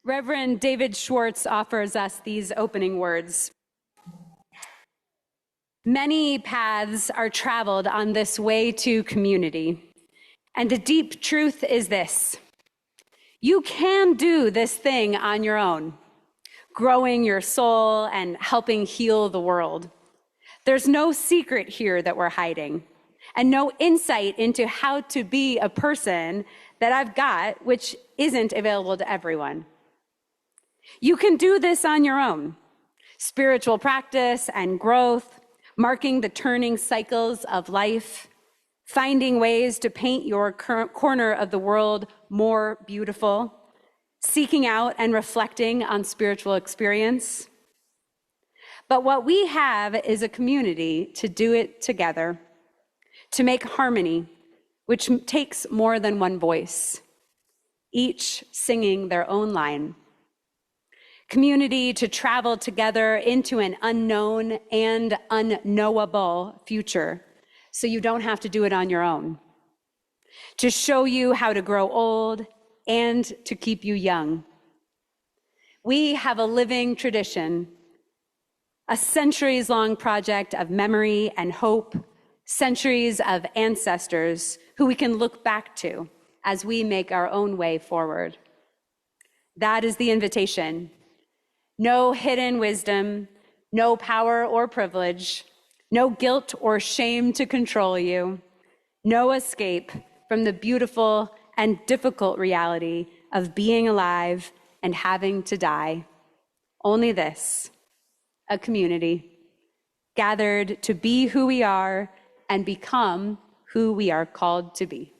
Reverend David Schwartz offers us these opening words. Many paths are traveled on this way to community, and a deep truth is this: you can do this thing on your own, growing your soul and helping heal the world. There's no secret here that we're hiding, and no insight into how to be a person that I've got, which isn't available to everyone. You can do this on your own. Spiritual practice and growth, marking the turning cycles of life, finding ways to paint your corner of the world more beautiful, seeking out and reflecting on spiritual experience. But what we have is a community to do it together, to make harmony, which takes more than one voice, each singing their own line. Community to travel together into an unknown and unknowable future, so you don't have to do it on your own. To show you how to grow old and to keep you young. We have a living tradition, a centuries-long project of memory and hope, centuries of ancestors who we can look back to as we make our own way forward. That is the invitation. No hidden wisdom, no power or privilege, no guilt or shame to control you, no escape from the beautiful and difficult reality of being alive and having to die. Only this, a community gathered to be who we are and become who we are called to be.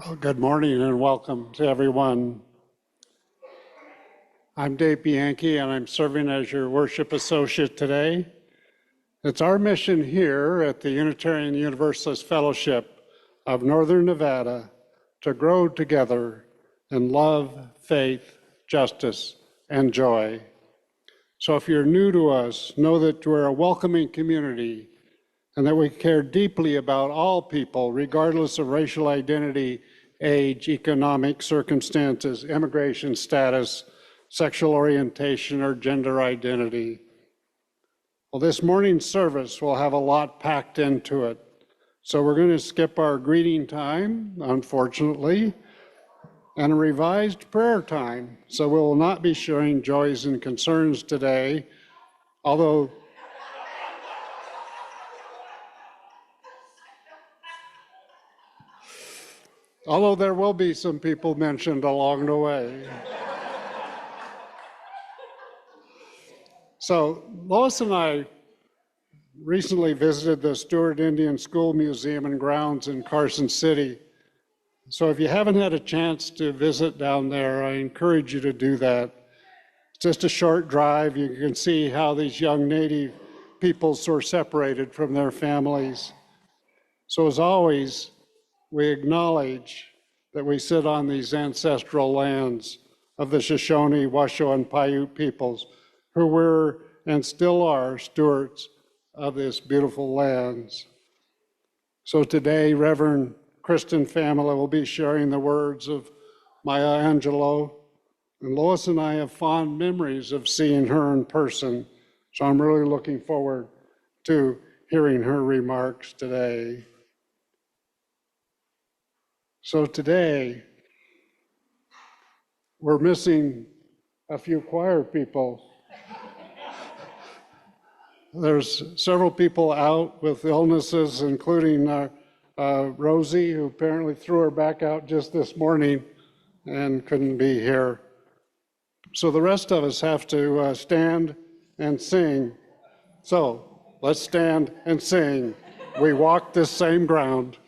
Well, good morning and welcome to everyone. I'm Dave Bianchi and I'm serving as your worship associate today. It's our mission here at the Unitarian Universalist Fellowship of Northern Nevada to grow together in love, faith, justice, and joy. So if you're new to us, know that we're a welcoming community and that we care deeply about all people, regardless of racial identity, age, economic circumstances, immigration status, sexual orientation, or gender identity. Well, this morning's service will have a lot packed into it. So we're going to skip our greeting time, unfortunately, and a revised prayer time. So we will not be sharing joys and concerns today, although there will be some people mentioned along the way. So Lois and I recently visited the Stewart Indian School Museum and Grounds in Carson City. So if you haven't had a chance to visit down there, I encourage you to do that. It's just a short drive. You can see how these young Native peoples were separated from their families. So as always, we acknowledge that we sit on these ancestral lands of the Shoshone, Washoe, and Paiute peoples, who were and still are stewards of this beautiful lands. So today, Reverend Kristen Famila will be sharing the words of Maya Angelou, and Lois and I have fond memories of seeing her in person, so I'm really looking forward to hearing her remarks today. So today, we're missing a few choir people. There's several people out with illnesses, including Rosie, who apparently threw her back out just this morning and couldn't be here. So the rest of us have to stand and sing. So let's stand and sing. We walk this same ground.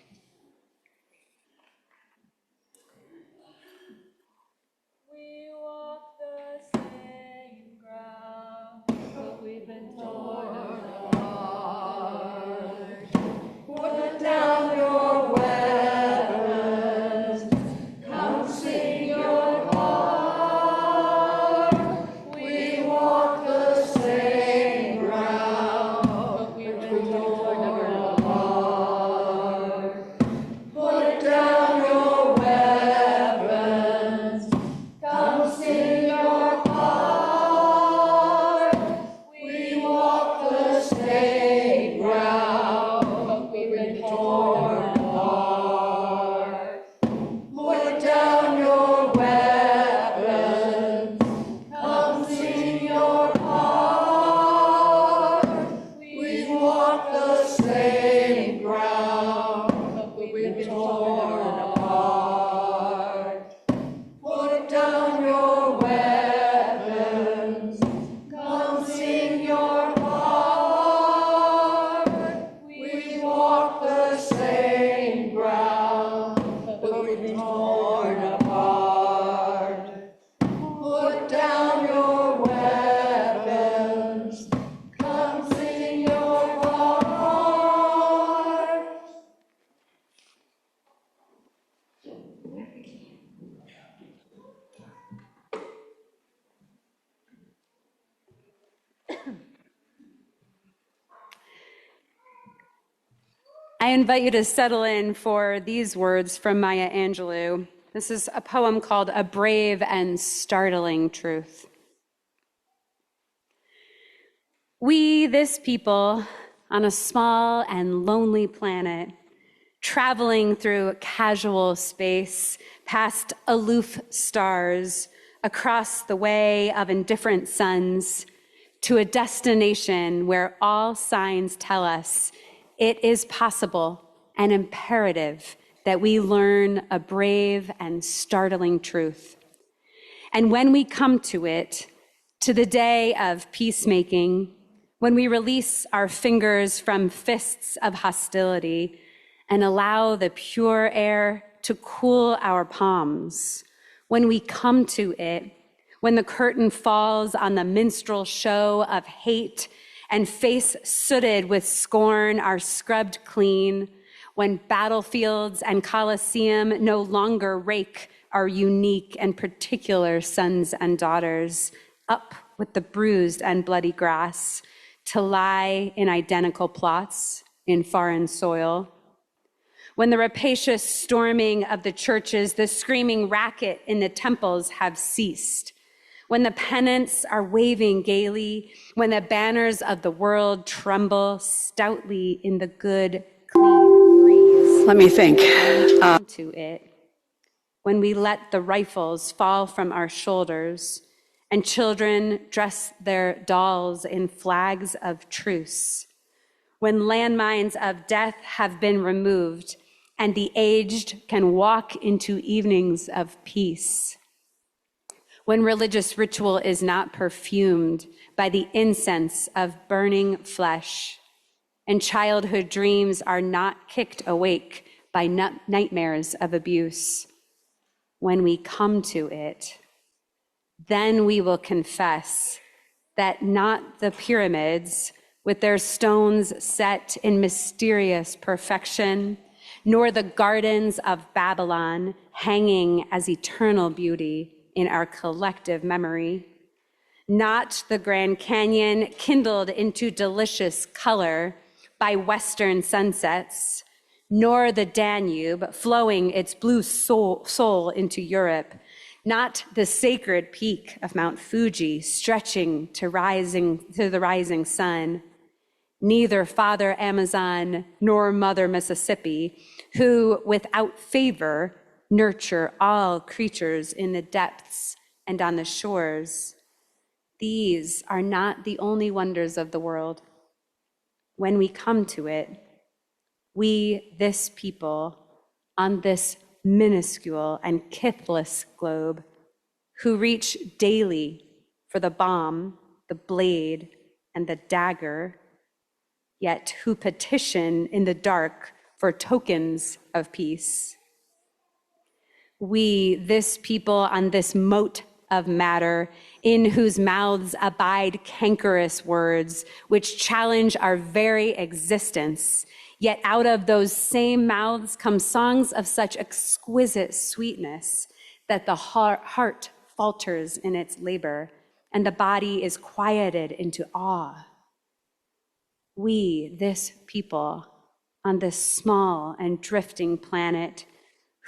I invite you to settle in for these words from Maya Angelou. This is a poem called A Brave and Startling Truth. We, this people, on a small and lonely planet, traveling through casual space, past aloof stars, across the way of indifferent suns, to a destination where all signs tell us it is possible and imperative that we learn a brave and startling truth. And when we come to it, to the day of peacemaking, when we release our fingers from fists of hostility and allow the pure air to cool our palms, when we come to it, when the curtain falls on the minstrel show of hate and face sooted with scorn are scrubbed clean, when battlefields and Colosseum no longer rake our unique and particular sons and daughters up with the bruised and bloody grass to lie in identical plots in foreign soil. When the rapacious storming of the churches, the screaming racket in the temples have ceased, when the pennants are waving gaily, when the banners of the world tremble stoutly in the good, clean breeze. Let me think. To it, when we let the rifles fall from our shoulders and children dress their dolls in flags of truce, when landmines of death have been removed and the aged can walk into evenings of peace, when religious ritual is not perfumed by the incense of burning flesh, and childhood dreams are not kicked awake by nightmares of abuse. When we come to it, then we will confess that not the pyramids with their stones set in mysterious perfection, nor the gardens of Babylon hanging as eternal beauty in our collective memory, not the Grand Canyon kindled into delicious color by Western sunsets, nor the Danube flowing its blue soul into Europe, not the sacred peak of Mount Fuji stretching to the rising sun, neither Father Amazon nor Mother Mississippi, who without favor nurture all creatures in the depths and on the shores. These are not the only wonders of the world. When we come to it, we, this people, on this minuscule and kithless globe, who reach daily for the bomb, the blade, and the dagger, yet who petition in the dark for tokens of peace. We, this people on this moat of matter, in whose mouths abide cankerous words, which challenge our very existence, yet out of those same mouths come songs of such exquisite sweetness that the heart falters in its labor and the body is quieted into awe. We, this people, on this small and drifting planet,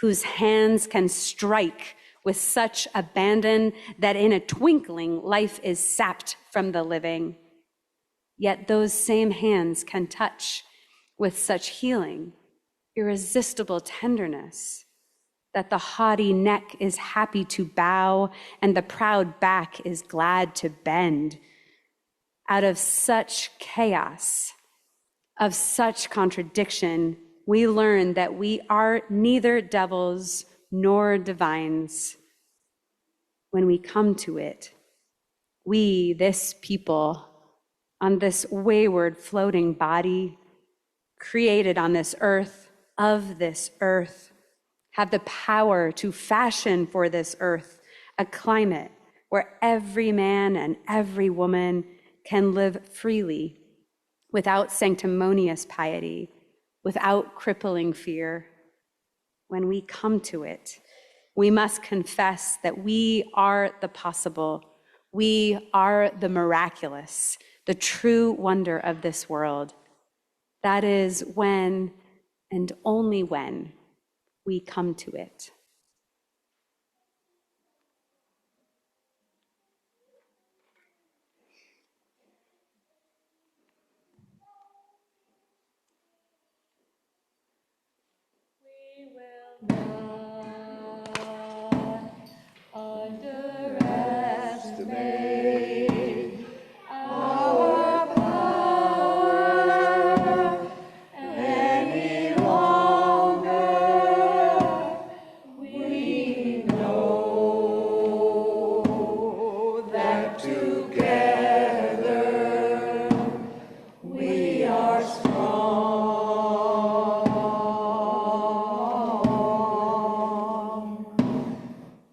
whose hands can strike with such abandon that in a twinkling life is sapped from the living. Yet those same hands can touch with such healing, irresistible tenderness, that the haughty neck is happy to bow and the proud back is glad to bend. Out of such chaos, of such contradiction, we learn that we are neither devils nor divines. When we come to it, we, this people, on this wayward floating body, created on this earth, of this earth, have the power to fashion for this earth a climate where every man and every woman can live freely, without sanctimonious piety, without crippling fear. When we come to it, we must confess that we are the possible, we are the miraculous, the true wonder of this world. That is when and only when we come to it. Underestimate our power any longer. We know that together we are strong.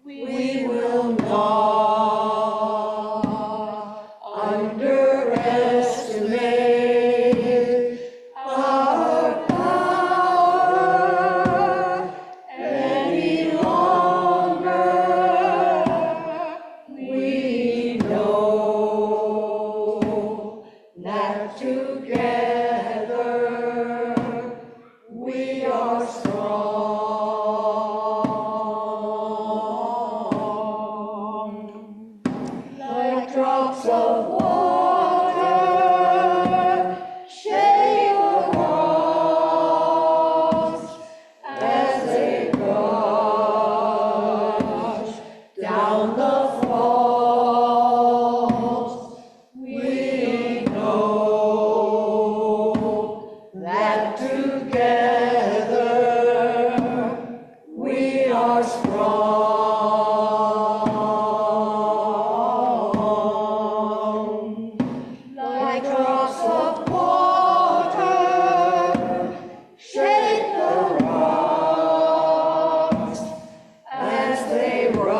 We will not underestimate our power any longer. We know that together we are strong. Like drops of water, shake the rocks as they rush down the falls. We know that together we are strong. Like drops of water, shake the rocks as they rush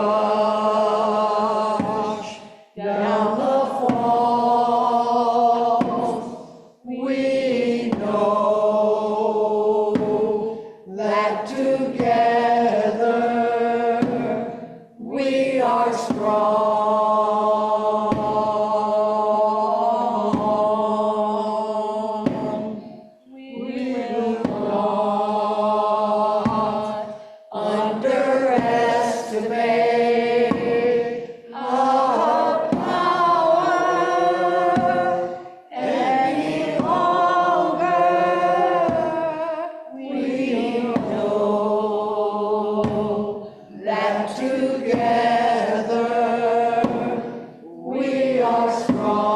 down the falls. We know that together we are strong. We will not underestimate our power any longer. We know that together we are strong.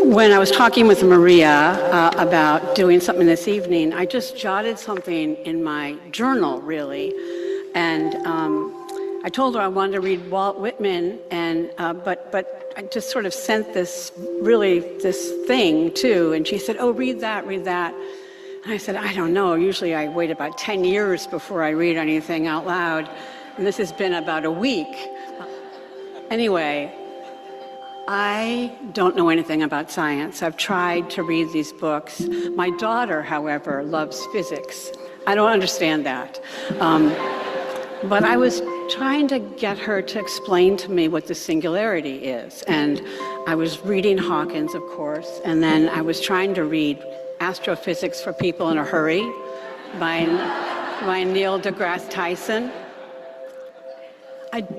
When I was talking with Maria about doing something this evening, I just jotted something in my journal, really, and I told her I wanted to read Walt Whitman, and but I just sort of sent this thing too, and she said, "Oh, read that." And I said, "I don't know. Usually I wait about 10 years before I read anything out loud, and this has been about a week." Anyway. I don't know anything about science. I've tried to read these books. My daughter, however, loves physics. I don't understand that. But I was trying to get her to explain to me what the singularity is. And I was reading Hawkins, of course, and then I was trying to read Astrophysics for People in a Hurry by Neil deGrasse Tyson.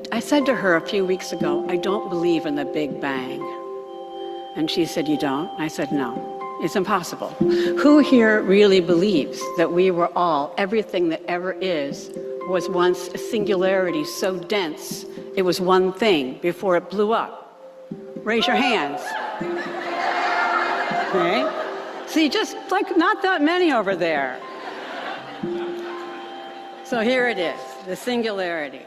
I said to her a few weeks ago, I don't believe in the Big Bang. And she said, "You don't?" I said, "No, it's impossible." Who here really believes that we were all, everything that ever is, was once a singularity so dense, it was one thing before it blew up? Raise your hands. Okay? See, just like not that many over there. So here it is, the singularity.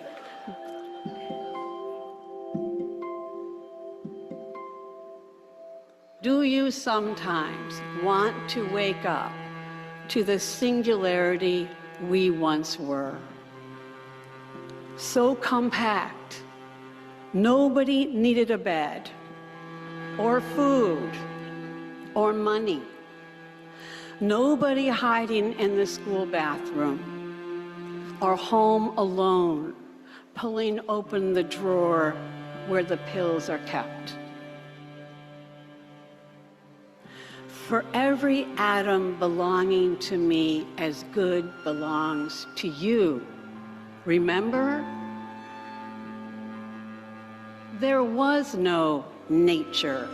Do you sometimes want to wake up to the singularity we once were? So compact, nobody needed a bed, or food, or money. Nobody hiding in the school bathroom or home alone, pulling open the drawer where the pills are kept. For every atom belonging to me as good belongs to you. Remember? There was no nature,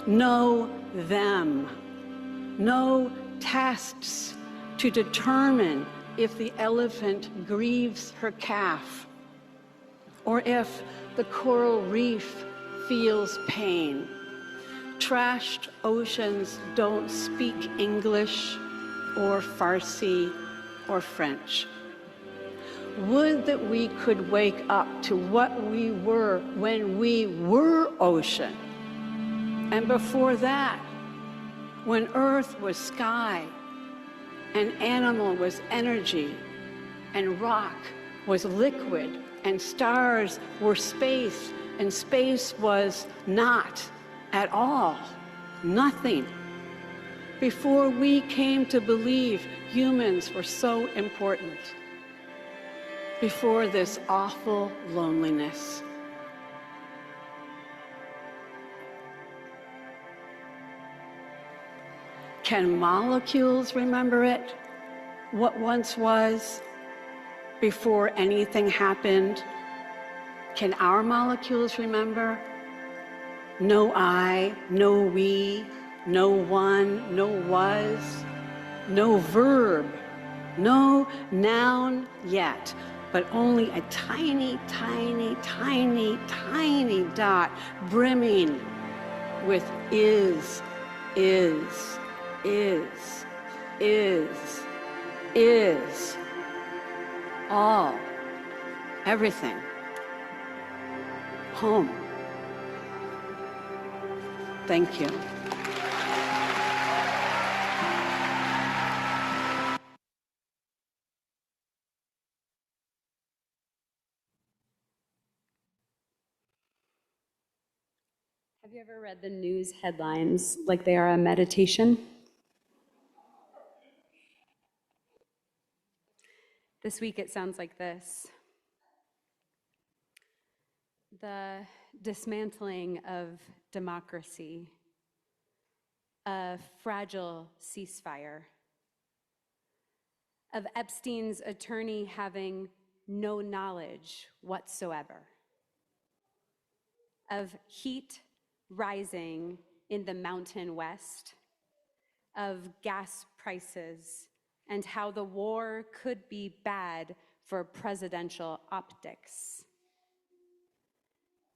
no them, no tests to determine if the elephant grieves her calf, or if the coral reef feels pain. Trashed oceans don't speak English or Farsi or French. Would that we could wake up to what we were when we were ocean. And before that, when earth was sky, and animal was energy, and rock was liquid, and stars were space, and space was not at all, nothing. Before we came to believe humans were so important. Before this awful loneliness. Can molecules remember it? What once was, before anything happened? Can our molecules remember? No I, no we, no one, no was, no verb, no noun yet, but only a tiny, tiny, tiny, tiny dot brimming with is, all, everything, home. Thank you. Have you ever read the news headlines like they are a meditation? This week it sounds like this. The dismantling of democracy, a fragile ceasefire, of Epstein's attorney having no knowledge whatsoever, of heat rising in the Mountain West, of gas prices, and how the war could be bad for presidential optics.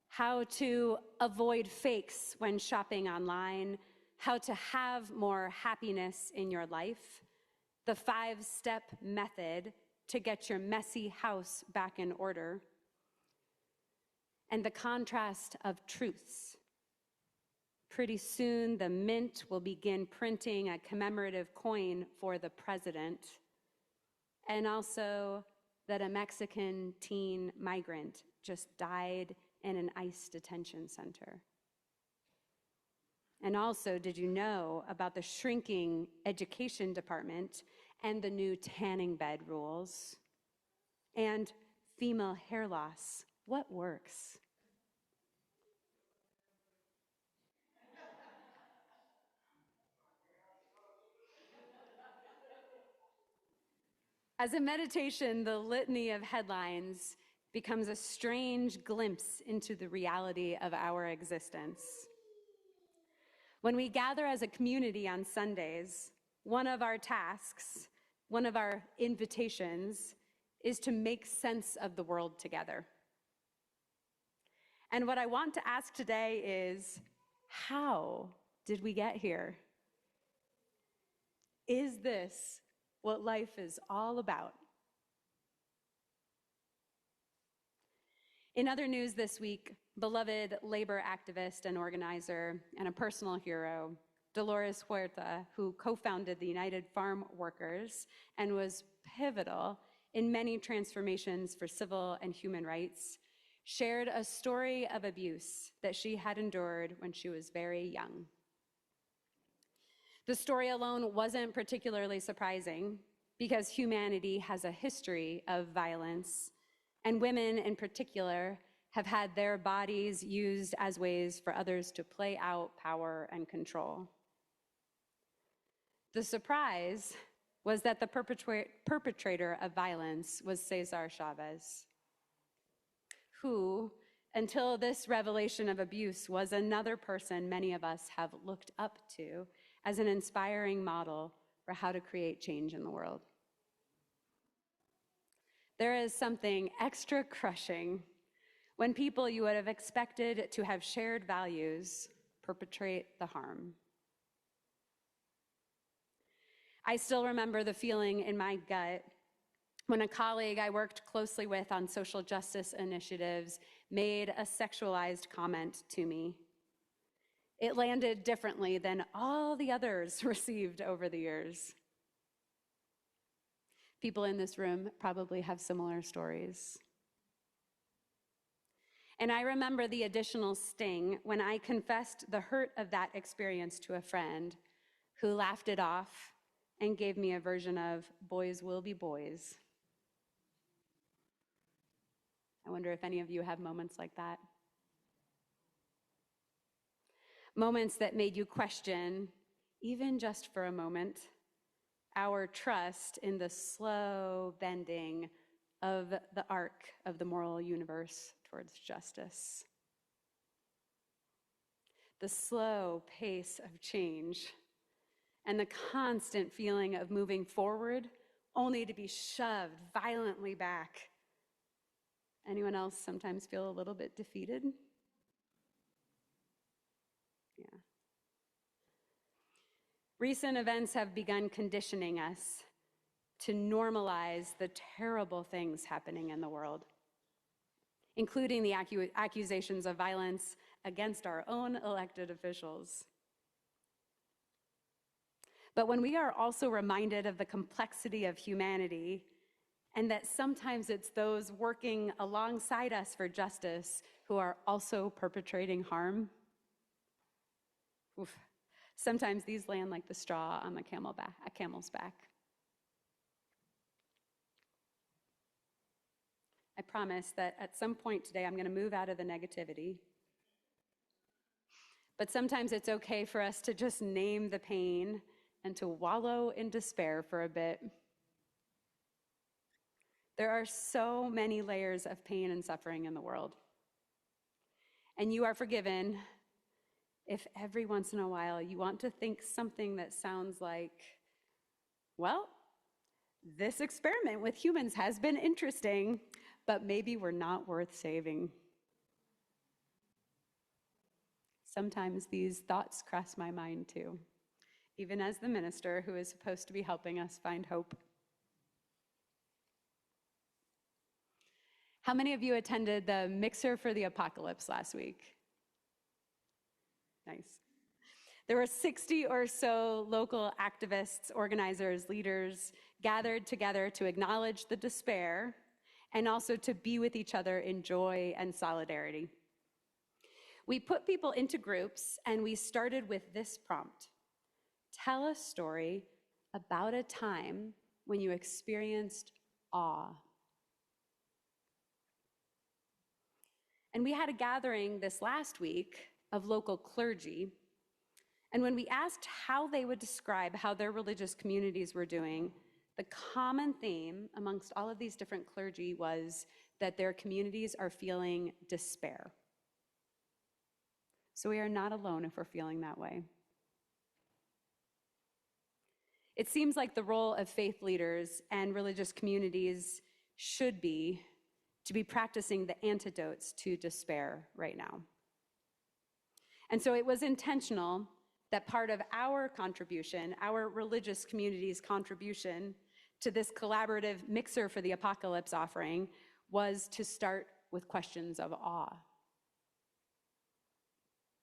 How to avoid fakes when shopping online, how to have more happiness in your life, the 5-step method to get your messy house back in order, and the contrast of truths. Pretty soon, the mint will begin printing a commemorative coin for the president, and also that a Mexican teen migrant just died in an ICE detention center. And also, did you know about the shrinking education department and the new tanning bed rules? And female hair loss, what works? As a meditation, the litany of headlines becomes a strange glimpse into the reality of our existence. When we gather as a community on Sundays, one of our tasks, one of our invitations, is to make sense of the world together. And what I want to ask today is, how did we get here? Is this what life is all about? In other news this week, beloved labor activist and organizer and a personal hero, Dolores Huerta, who co-founded the United Farm Workers and was pivotal in many transformations for civil and human rights, shared a story of abuse that she had endured when she was very young. The story alone wasn't particularly surprising because humanity has a history of violence, and women in particular have had their bodies used as ways for others to play out power and control. The surprise was that the perpetrator of violence was Cesar Chavez, who, until this revelation of abuse, was another person many of us have looked up to as an inspiring model for how to create change in the world. There is something extra crushing when people you would have expected to have shared values perpetrate the harm. I still remember the feeling in my gut when a colleague I worked closely with on social justice initiatives made a sexualized comment to me. It landed differently than all the others received over the years. People in this room probably have similar stories. And I remember the additional sting when I confessed the hurt of that experience to a friend who laughed it off and gave me a version of boys will be boys. I wonder if any of you have moments like that. Moments that made you question, even just for a moment, our trust in the slow bending of the arc of the moral universe towards justice. The slow pace of change and the constant feeling of moving forward only to be shoved violently back. Anyone else sometimes feel a little bit defeated? Yeah. Recent events have begun conditioning us to normalize the terrible things happening in the world, including the accusations of violence against our own elected officials. But when we are also reminded of the complexity of humanity and that sometimes it's those working alongside us for justice who are also perpetrating harm, sometimes these land like the straw on a camel's back. I promise that at some point today I'm going to move out of the negativity. But sometimes it's okay for us to just name the pain and to wallow in despair for a bit. There are so many layers of pain and suffering in the world. And you are forgiven if every once in a while you want to think something that sounds like, well, this experiment with humans has been interesting, but maybe we're not worth saving. Sometimes these thoughts cross my mind too, even as the minister who is supposed to be helping us find hope. How many of you attended the Mixer for the Apocalypse last week? Nice. There were 60 or so local activists, organizers, leaders gathered together to acknowledge the despair and also to be with each other in joy and solidarity. We put people into groups and we started with this prompt: tell a story about a time when you experienced awe. And we had a gathering this last week of local clergy. And when we asked how they would describe how their religious communities were doing, the common theme amongst all of these different clergy was that their communities are feeling despair. So we are not alone if we're feeling that way. It seems like the role of faith leaders and religious communities should be to be practicing the antidotes to despair right now. And so it was intentional that part of our contribution, our religious community's contribution to this collaborative Mixer for the Apocalypse offering, was to start with questions of awe.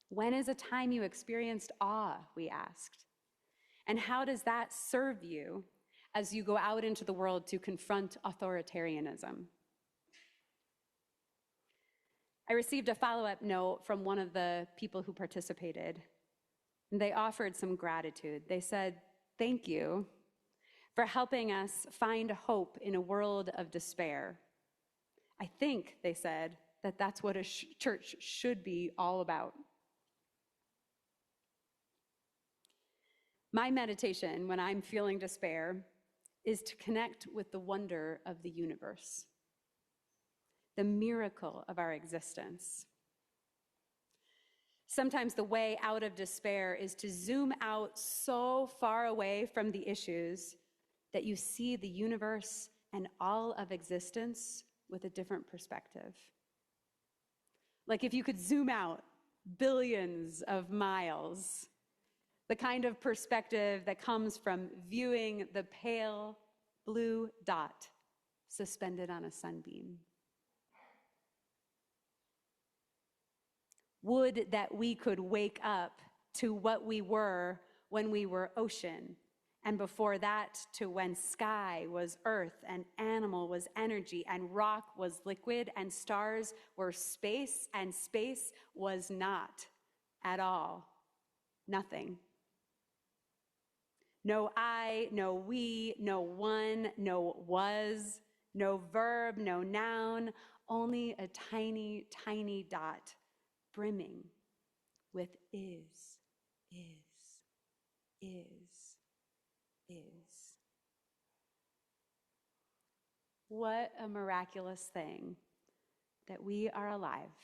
When is a time you experienced awe, we asked? And how does that serve you as you go out into the world to confront authoritarianism? I received a follow-up note from one of the people who participated. And they offered some gratitude. They said, "Thank you for helping us find hope in a world of despair." I think, they said, that that's what a church should be all about. My meditation when I'm feeling despair is to connect with the wonder of the universe, the miracle of our existence. Sometimes the way out of despair is to zoom out so far away from the issues that you see the universe and all of existence with a different perspective. Like if you could zoom out billions of miles, the kind of perspective that comes from viewing the pale blue dot suspended on a sunbeam. Would that we could wake up to what we were when we were ocean, and before that to when sky was earth, and animal was energy, and rock was liquid, and stars were space, and space was not at all. Nothing. No I, no we, no one, no was, no verb, no noun, only a tiny, tiny dot brimming with is. What a miraculous thing that we are alive.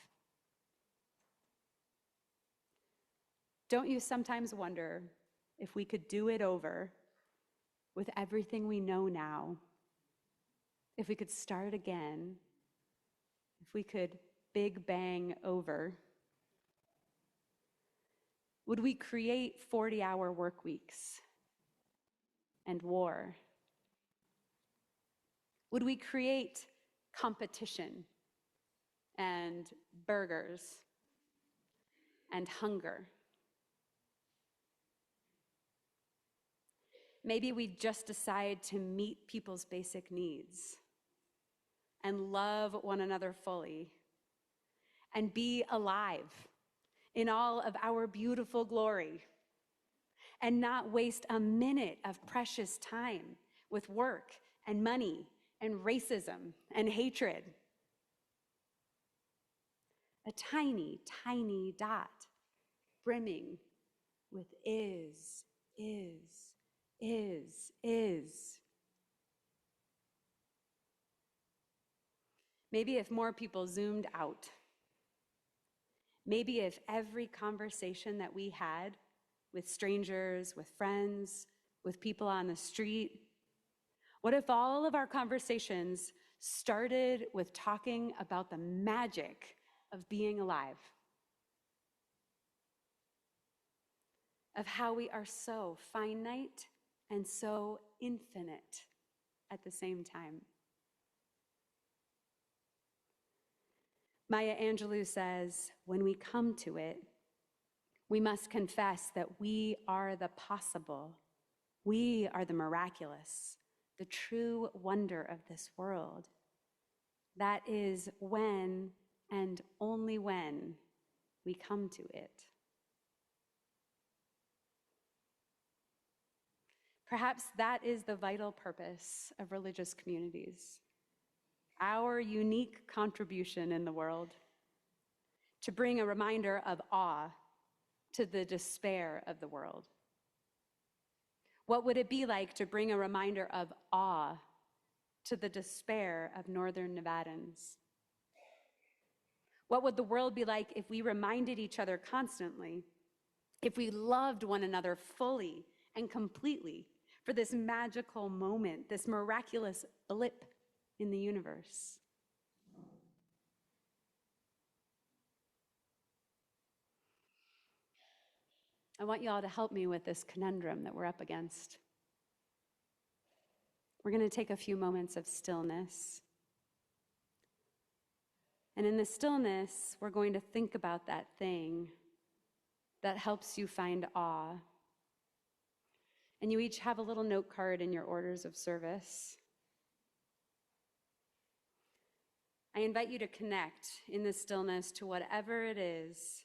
Don't you sometimes wonder if we could do it over with everything we know now? If we could start again? If we could big bang over? Would we create 40-hour work weeks and war? Would we create competition and burgers and hunger? Maybe we just decide to meet people's basic needs and love one another fully and be alive in all of our beautiful glory and not waste a minute of precious time with work and money and racism and hatred. A tiny, tiny dot brimming with is. Maybe if more people zoomed out, maybe if every conversation that we had with strangers, with friends, with people on the street, what if all of our conversations started with talking about the magic of being alive? Of how we are so finite and so infinite at the same time. Maya Angelou says, when we come to it, we must confess that we are the possible. We are the miraculous, the true wonder of this world. That is when, and only when, we come to it. Perhaps that is the vital purpose of religious communities. Our unique contribution in the world, to bring a reminder of awe to the despair of the world. What would it be like to bring a reminder of awe to the despair of Northern Nevadans? What would the world be like if we reminded each other constantly, if we loved one another fully and completely for this magical moment, this miraculous blip in the universe? I want you all to help me with this conundrum that we're up against. We're going to take a few moments of stillness. And in the stillness, we're going to think about that thing that helps you find awe. And you each have a little note card in your orders of service. I invite you to connect in the stillness to whatever it is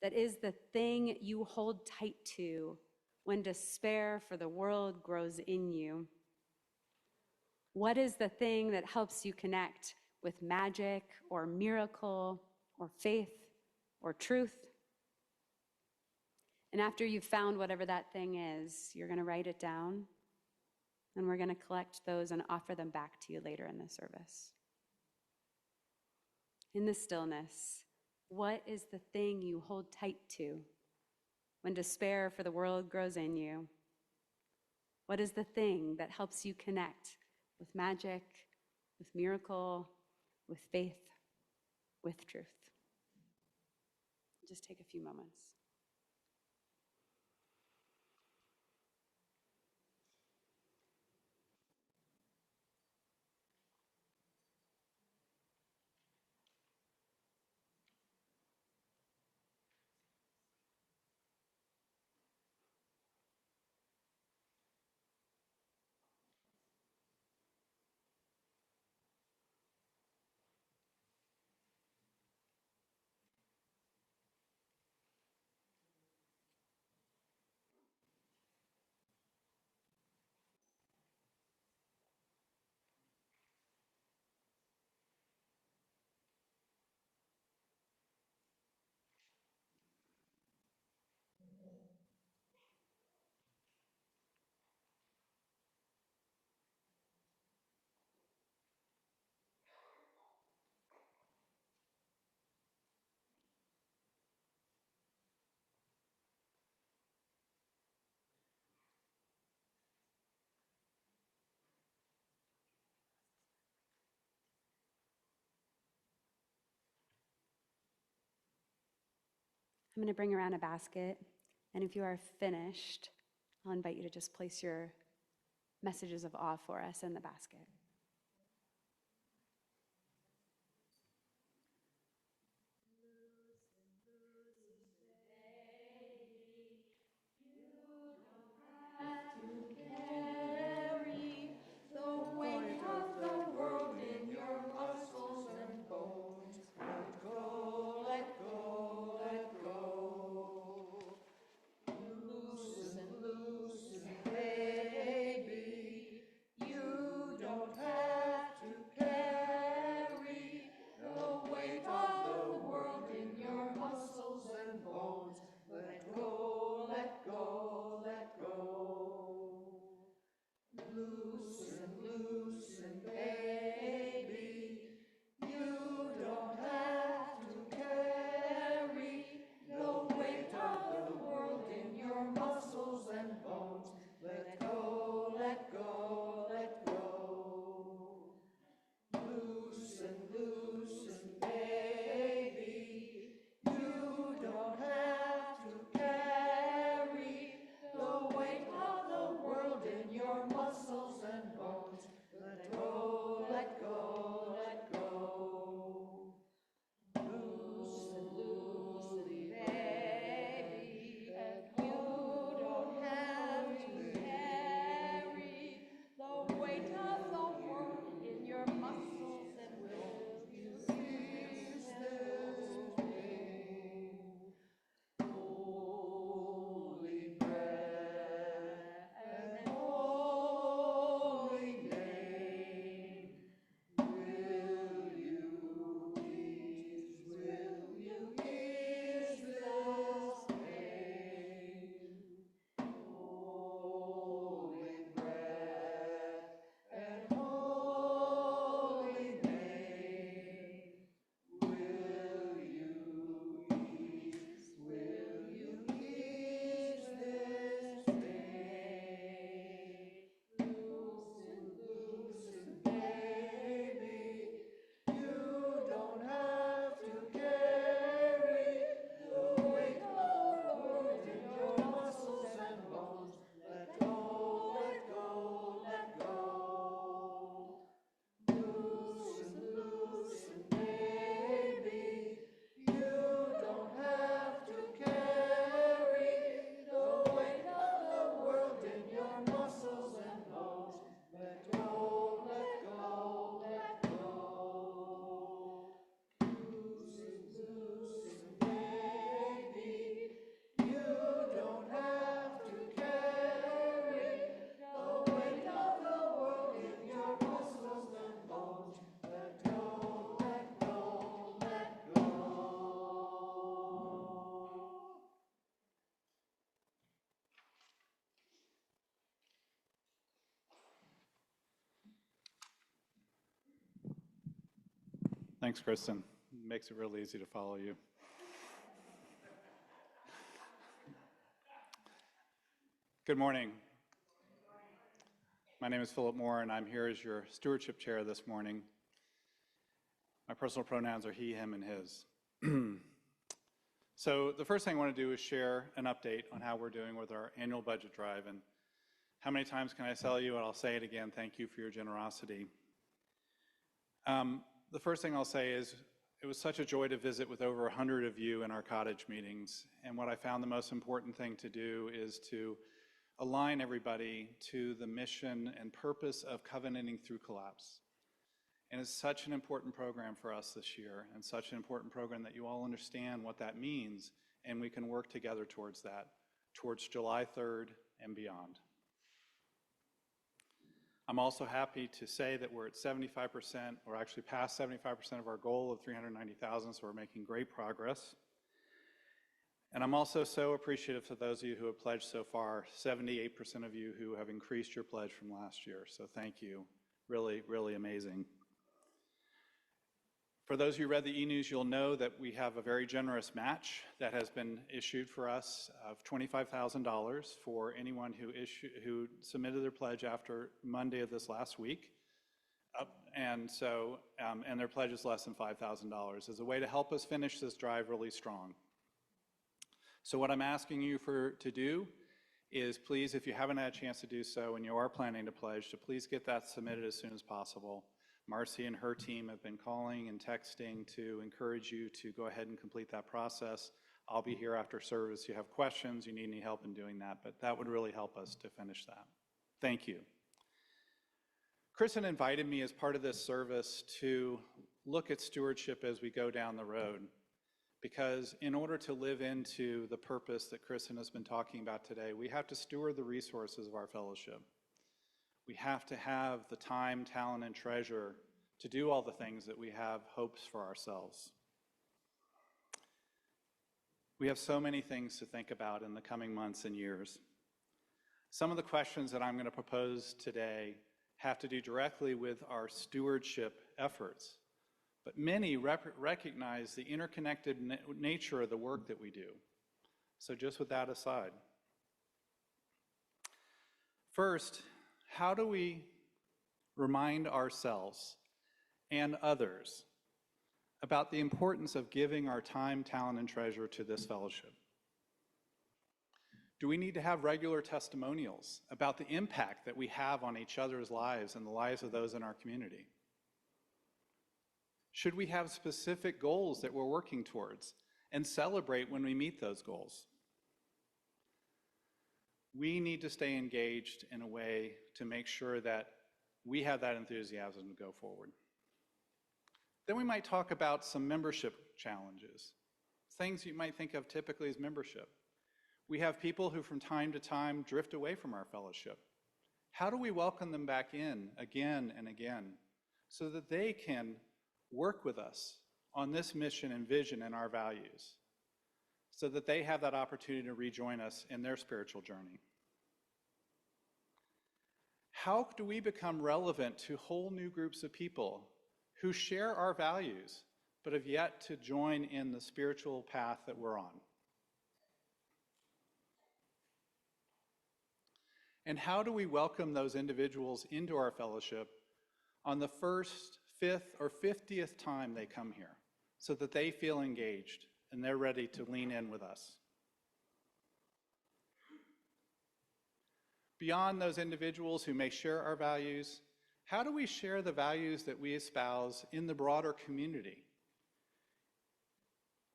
that is the thing you hold tight to when despair for the world grows in you? What is the thing that helps you connect with magic or miracle or faith or truth? And after you've found whatever that thing is, you're going to write it down, and we're going to collect those and offer them back to you later in the service. In the stillness, what is the thing you hold tight to when despair for the world grows in you? What is the thing that helps you connect with magic, with miracle, with faith, with truth? Just take a few moments. I'm going to bring around a basket, and if you are finished, I'll invite you to just place your messages of awe for us in the basket. Carry the weight of the world in your muscles and bones. Let go, let go, let go. Loosen, loosen, baby. You don't Thanks, Kristen. Makes it real easy to follow you. Good morning. My name is Philip Moore, and I'm here as your stewardship chair this morning. My personal pronouns are he, him, and his. So the first thing I want to do is share an update on how we're doing with our annual budget drive. And how many times can I tell you, and I'll say it again, thank you for your generosity. The first thing I'll say is it was such a joy to visit with over 100 of you in our cottage meetings. And what I found the most important thing to do is to align everybody to the mission and purpose of covenanting through collapse. And it's such an important program for us this year, and such an important program that you all understand what that means, and we can work together towards that, towards July 3rd and beyond. I'm also happy to say that we're at 75%, or actually past 75% of our goal of 390,000, so we're making great progress. And I'm also so appreciative to those of you who have pledged so far, 78% of you who have increased your pledge from last year, so thank you. Really, really amazing. For those of you who read the e-news, you'll know that we have a very generous match that has been issued for us of $25,000 for anyone who submitted their pledge after Monday of this last week. And their pledge is less than $5,000 as a way to help us finish this drive really strong. So what I'm asking you to do is please, if you haven't had a chance to do so and you are planning to pledge, to please get that submitted as soon as possible. Marcy and her team have been calling and texting to encourage you to go ahead and complete that process. I'll be here after service. If you have questions, you need any help in doing that, but that would really help us to finish that. Thank you. Kristen invited me as part of this service to look at stewardship as we go down the road, because in order to live into the purpose that Kristen has been talking about today, we have to steward the resources of our fellowship. We have to have the time, talent, and treasure to do all the things that we have hopes for ourselves. We have so many things to think about in the coming months and years. Some of the questions that I'm going to propose today have to do directly with our stewardship efforts, but many recognize the interconnected nature of the work that we do. So just with that aside. First, how do we remind ourselves and others about the importance of giving our time, talent, and treasure to this fellowship? Do we need to have regular testimonials about the impact that we have on each other's lives and the lives of those in our community? Should we have specific goals that we're working towards and celebrate when we meet those goals? We need to stay engaged in a way to make sure that we have that enthusiasm to go forward. Then we might talk about some membership challenges, things you might think of typically as membership. We have people who from time to time drift away from our fellowship. How do we welcome them back in again and again so that they can work with us on this mission and vision and our values, so that they have that opportunity to rejoin us in their spiritual journey? How do we become relevant to whole new groups of people who share our values but have yet to join in the spiritual path that we're on? And how do we welcome those individuals into our fellowship on the first, fifth, or 50th time they come here so that they feel engaged and they're ready to lean in with us? Beyond those individuals who may share our values, how do we share the values that we espouse in the broader community?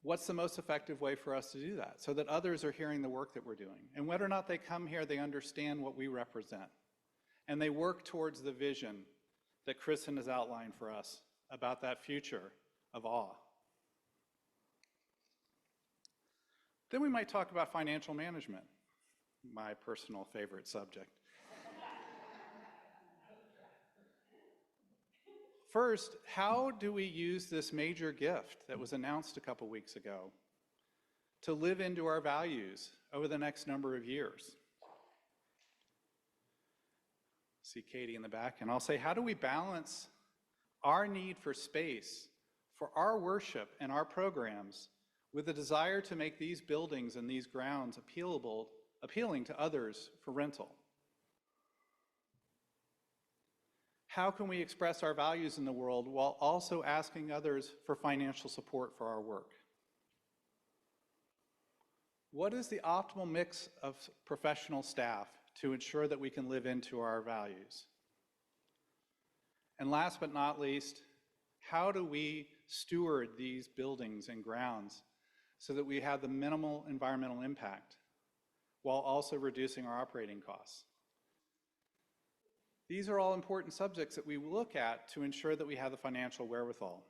What's the most effective way for us to do that so that others are hearing the work that we're doing? And whether or not they come here, they understand what we represent. And they work towards the vision that Kristen has outlined for us about that future of awe. Then we might talk about financial management, my personal favorite subject. First, how do we use this major gift that was announced a couple weeks ago to live into our values over the next number of years? See Katie in the back, and I'll say, how do we balance our need for space for our worship and our programs with a desire to make these buildings and these grounds appealing to others for rental? How can we express our values in the world while also asking others for financial support for our work? What is the optimal mix of professional staff to ensure that we can live into our values? And last but not least, how do we steward these buildings and grounds so that we have the minimal environmental impact while also reducing our operating costs? These are all important subjects that we look at to ensure that we have the financial wherewithal.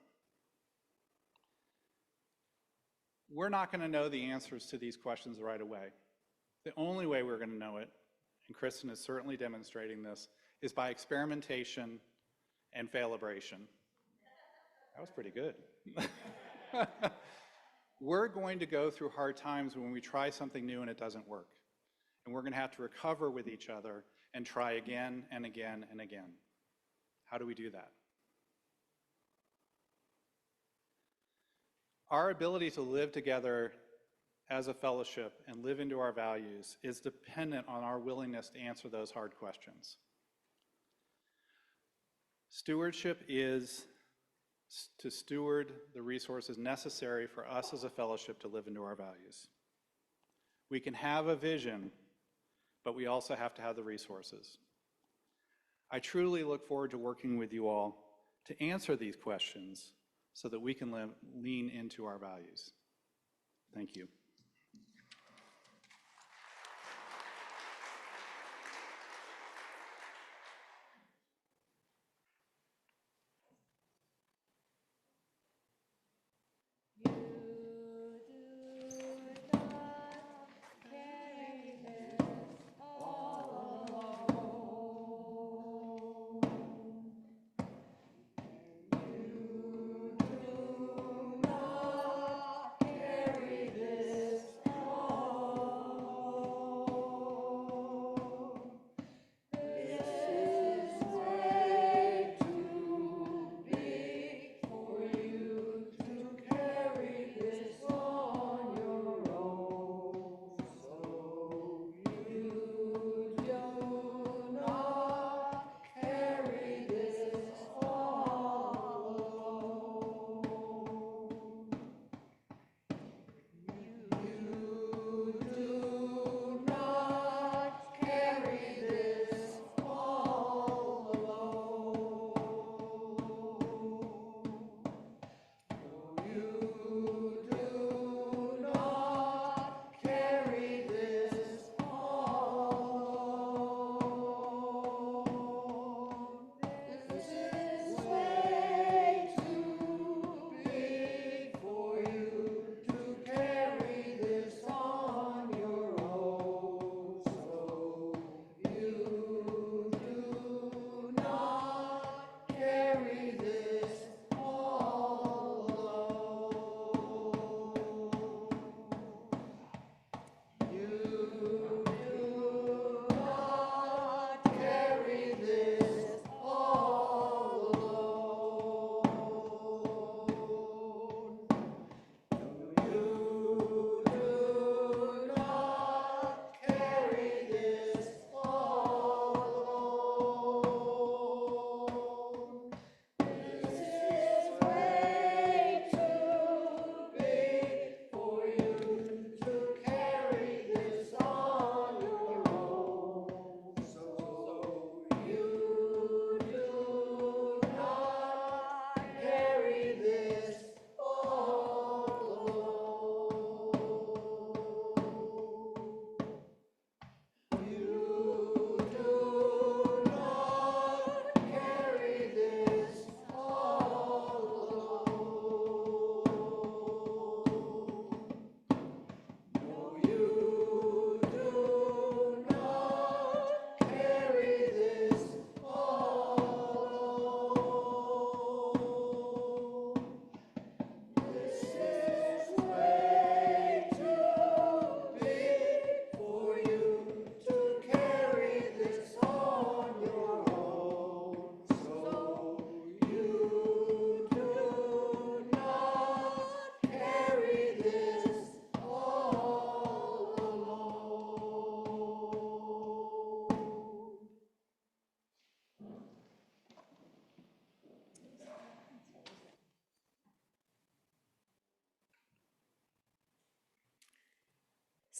We're not going to know the answers to these questions right away. The only way we're going to know it, and Kristen is certainly demonstrating this, is by experimentation and failibration. That was pretty good. We're going to go through hard times when we try something new and it doesn't work. And we're going to have to recover with each other and try again and again and again. How do we do that? Our ability to live together as a fellowship and live into our values is dependent on our willingness to answer those hard questions. Stewardship is to steward the resources necessary for us as a fellowship to live into our values. We can have a vision, but we also have to have the resources. I truly look forward to working with you all to answer these questions so that we can lean into our values. Thank you.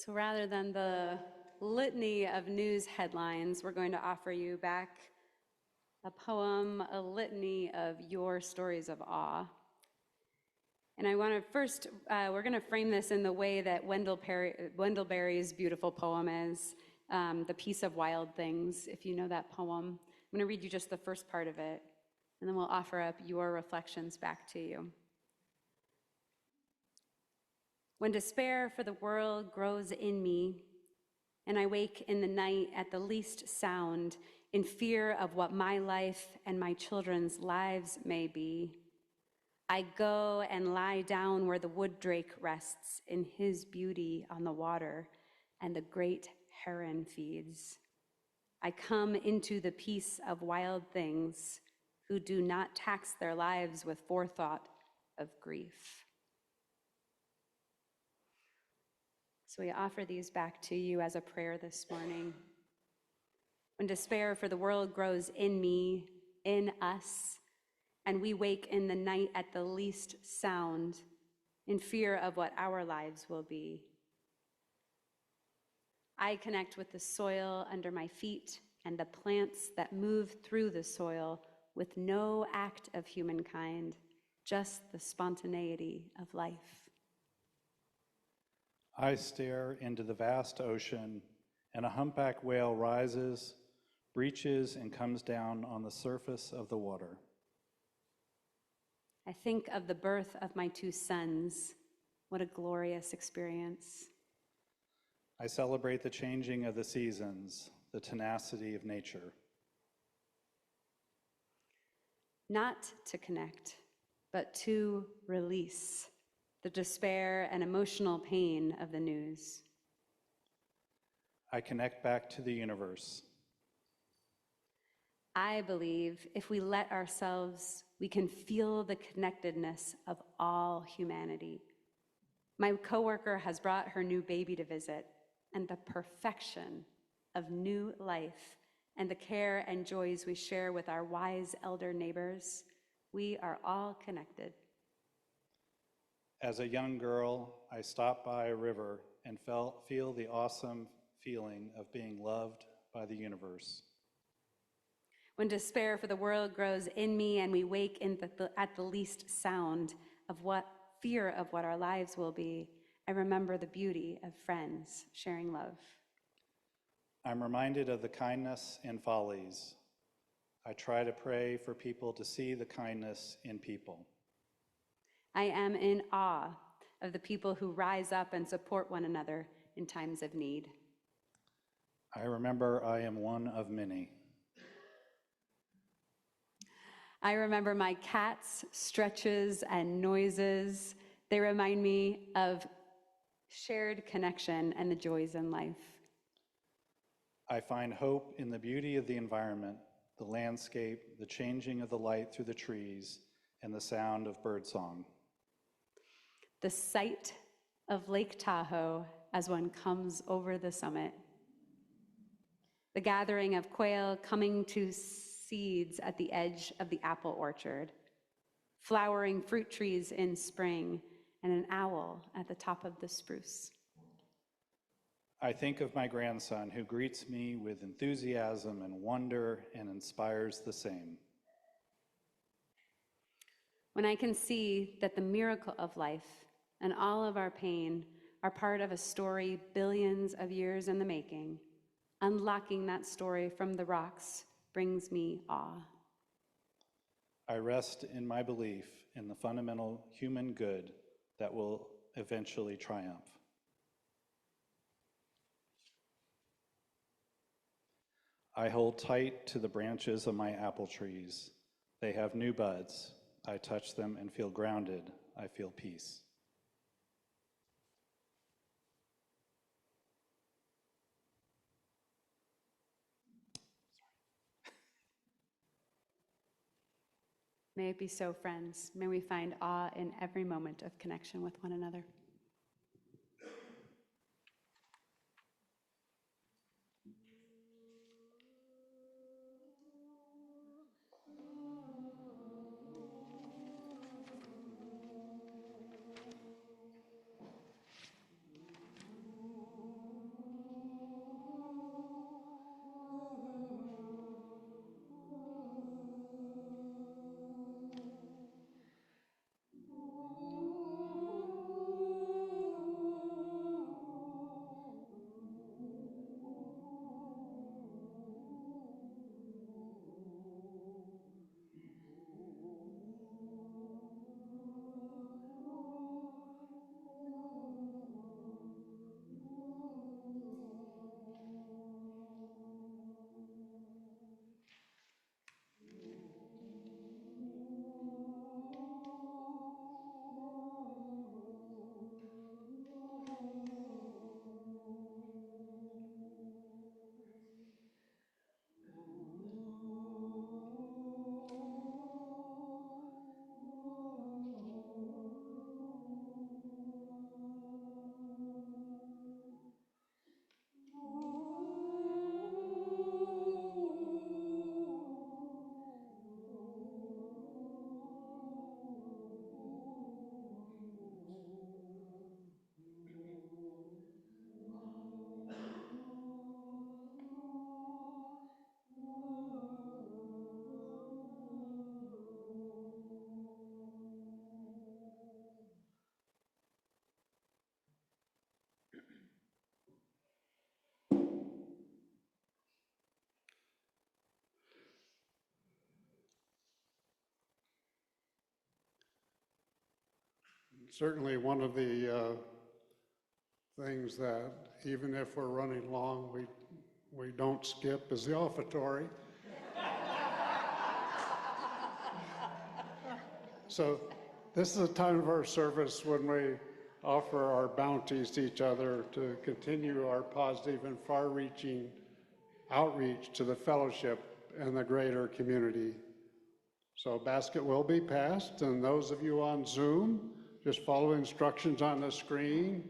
So rather than the litany of news headlines, we're going to offer you back a poem, a litany of your stories of awe. And I want to first, we're going to frame this in the way that Wendell Berry's beautiful poem is, The Peace of Wild Things, if you know that poem. I'm going to read you just the first part of it, and then we'll offer up your reflections back to you. When despair for the world grows in me, and I wake in the night at the least sound, in fear of what my life and my children's lives may be, I go and lie down where the wood drake rests in his beauty on the water, and the great heron feeds. I come into the peace of wild things who do not tax their lives with forethought of grief. So we offer these back to you as a prayer this morning. When despair for the world grows in me, in us, and we wake in the night at the least sound, in fear of what our lives will be, I connect with the soil under my feet and the plants that move through the soil with no act of humankind, just the spontaneity of life. I stare into the vast ocean, and a humpback whale rises, breaches, and comes down on the surface of the water. I think of the birth of my two sons. What a glorious experience. I celebrate the changing of the seasons, the tenacity of nature. Not to connect, but to release the despair and emotional pain of the news. I connect back to the universe. I believe if we let ourselves, we can feel the connectedness of all humanity. My coworker has brought her new baby to visit, and the perfection of new life and the care and joys we share with our wise elder neighbors, we are all connected. As a young girl, I stopped by a river and feel the awesome feeling of being loved by the universe. When despair for the world grows in me and we wake at the least sound of fear of what our lives will be, I remember the beauty of friends sharing love. I'm reminded of the kindness and follies. I try to pray for people to see the kindness in people. I am in awe of the people who rise up and support one another in times of need. I remember I am one of many. I remember my cats' stretches and noises. They remind me of shared connection and the joys in life. I find hope in the beauty of the environment, the landscape, the changing of the light through the trees, and the sound of birdsong. The sight of Lake Tahoe as one comes over the summit. The gathering of quail coming to seeds at the edge of the apple orchard. Flowering fruit trees in spring, and an owl at the top of the spruce. I think of my grandson who greets me with enthusiasm and wonder and inspires the same. When I can see that the miracle of life and all of our pain are part of a story billions of years in the making, unlocking that story from the rocks brings me awe. I rest in my belief in the fundamental human good that will eventually triumph. I hold tight to the branches of my apple trees. They have new buds. I touch them and feel grounded. I feel peace. May it be so, friends. May we find awe in every moment of connection with one another. certainly one of the things that, even if we're running long, we don't skip is the offertory. So this is a time of our service when we offer our bounties to each other to continue our positive and far-reaching outreach to the fellowship and the greater community. So a basket will be passed, and those of you on Zoom, just follow instructions on the screen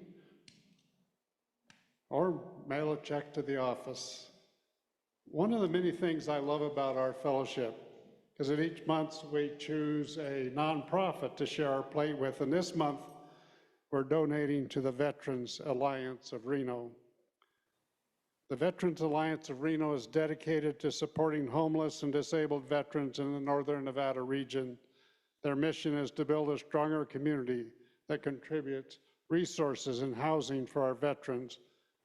or mail a check to the office. One of the many things I love about our fellowship is that each month we choose a nonprofit to share our plate with, and this month we're donating to the Veterans Alliance of Reno. The Veterans Alliance of Reno is dedicated to supporting homeless and disabled veterans in the Northern Nevada region. Their mission is to build a stronger community that contributes resources and housing for our veterans.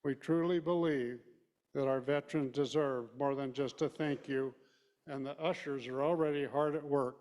We truly believe that our veterans deserve more than just a thank you, and the ushers are already hard at work.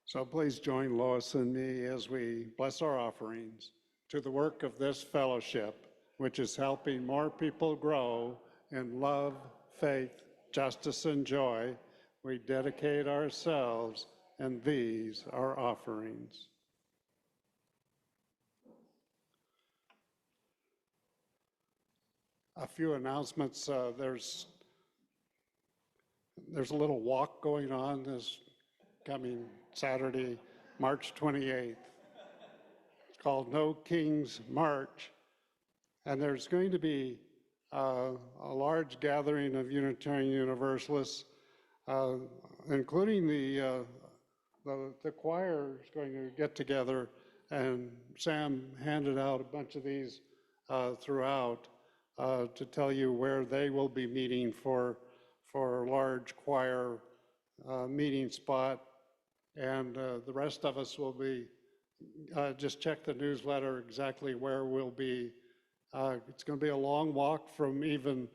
So please join Lois and me as we bless our offerings to the work of this fellowship, which is helping more people grow in love, faith, justice, and joy. We dedicate ourselves, and these are offerings. A few announcements. There's a little walk going on this coming Saturday, March 28th. It's called No King's March. And there's going to be a large gathering of Unitarian Universalists, including the choir is going to get together, and Sam handed out a bunch of these throughout to tell you where they will be meeting for a large choir meeting spot. And the rest of us will be, just check the newsletter exactly where we'll be. It's going to be a long walk from even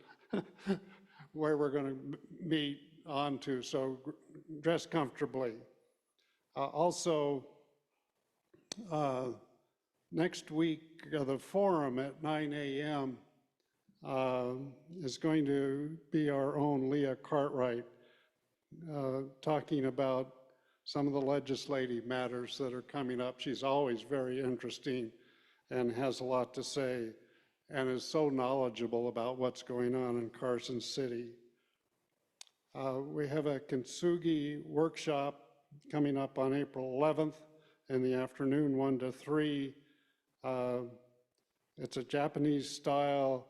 where we're going to meet on to, so dress comfortably. Also, next week, the forum at 9 a.m. Is going to be our own Leah Cartwright talking about some of the legislative matters that are coming up. She's always very interesting and has a lot to say and is so knowledgeable about what's going on in Carson City. We have a Kintsugi workshop coming up on April 11th in the afternoon, 1 to 3. It's a Japanese style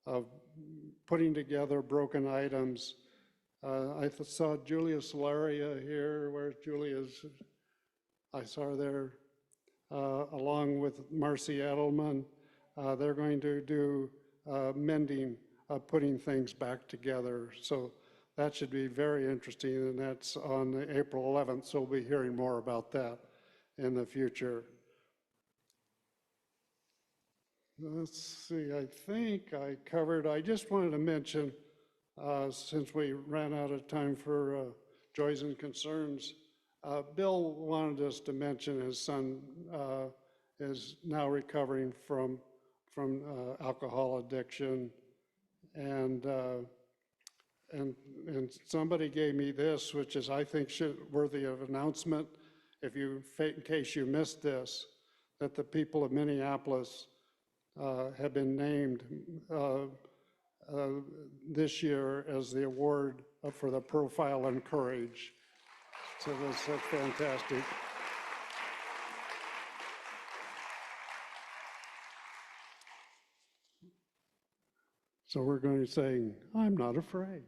of putting together broken items. I saw Julia Solaria here. Where's Julia's? I saw her there, along with Marcy Edelman. They're going to do mending, putting things back together. So that should be very interesting, and that's on April 11th, so we'll be hearing more about that in the future. Let's see, I think I covered, I just wanted to mention since we ran out of time for joys and concerns, Bill wanted us to mention his son is now recovering from alcohol addiction, and somebody gave me this, which is I think worthy of announcement. In case you missed this, that the people of Minneapolis have been named this year as the award for the Profile in Courage. So that's fantastic. So we're going to sing, I'm Not Afraid.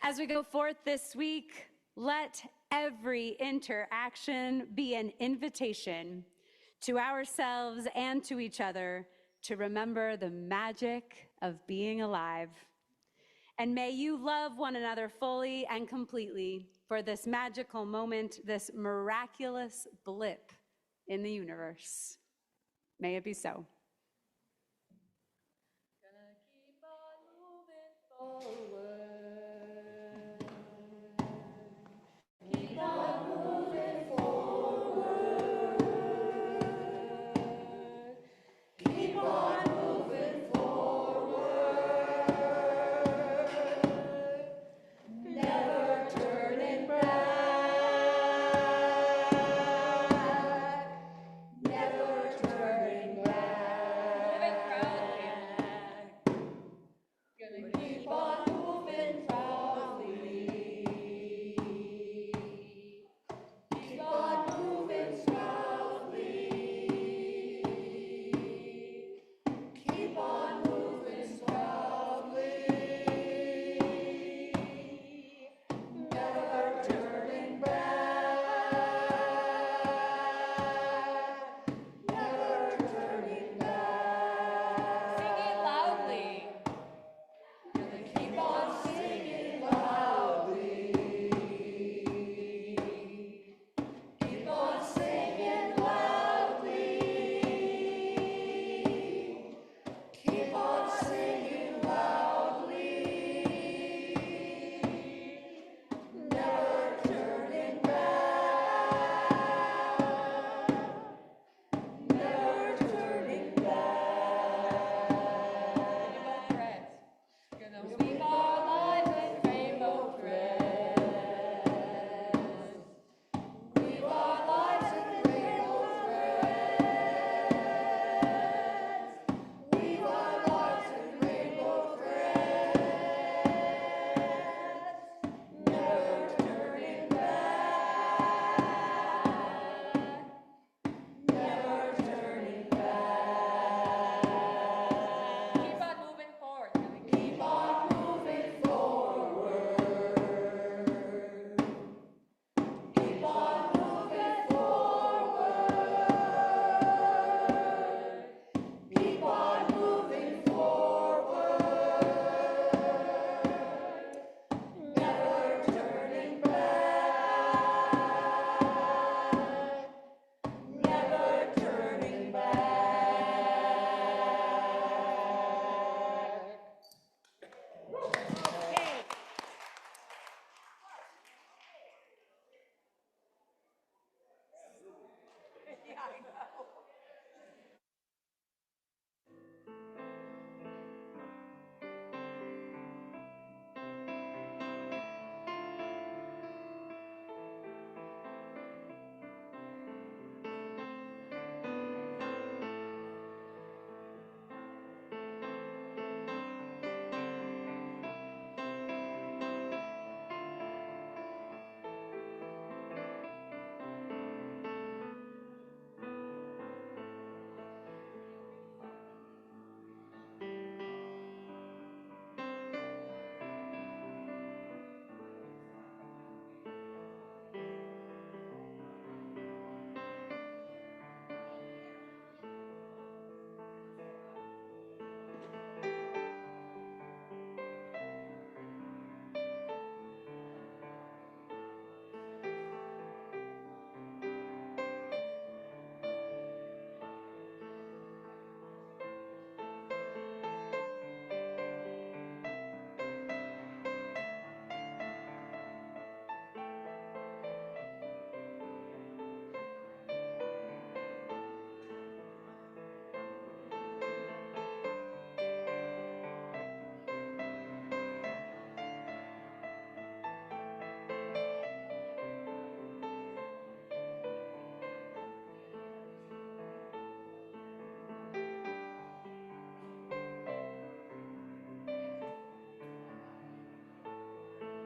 As we go forth this week, let every interaction be an invitation to ourselves and to each other to remember the magic of being alive. And may you love one another fully and completely for this magical moment, this miraculous blip in the universe. May it be so. Gonna keep on moving forward.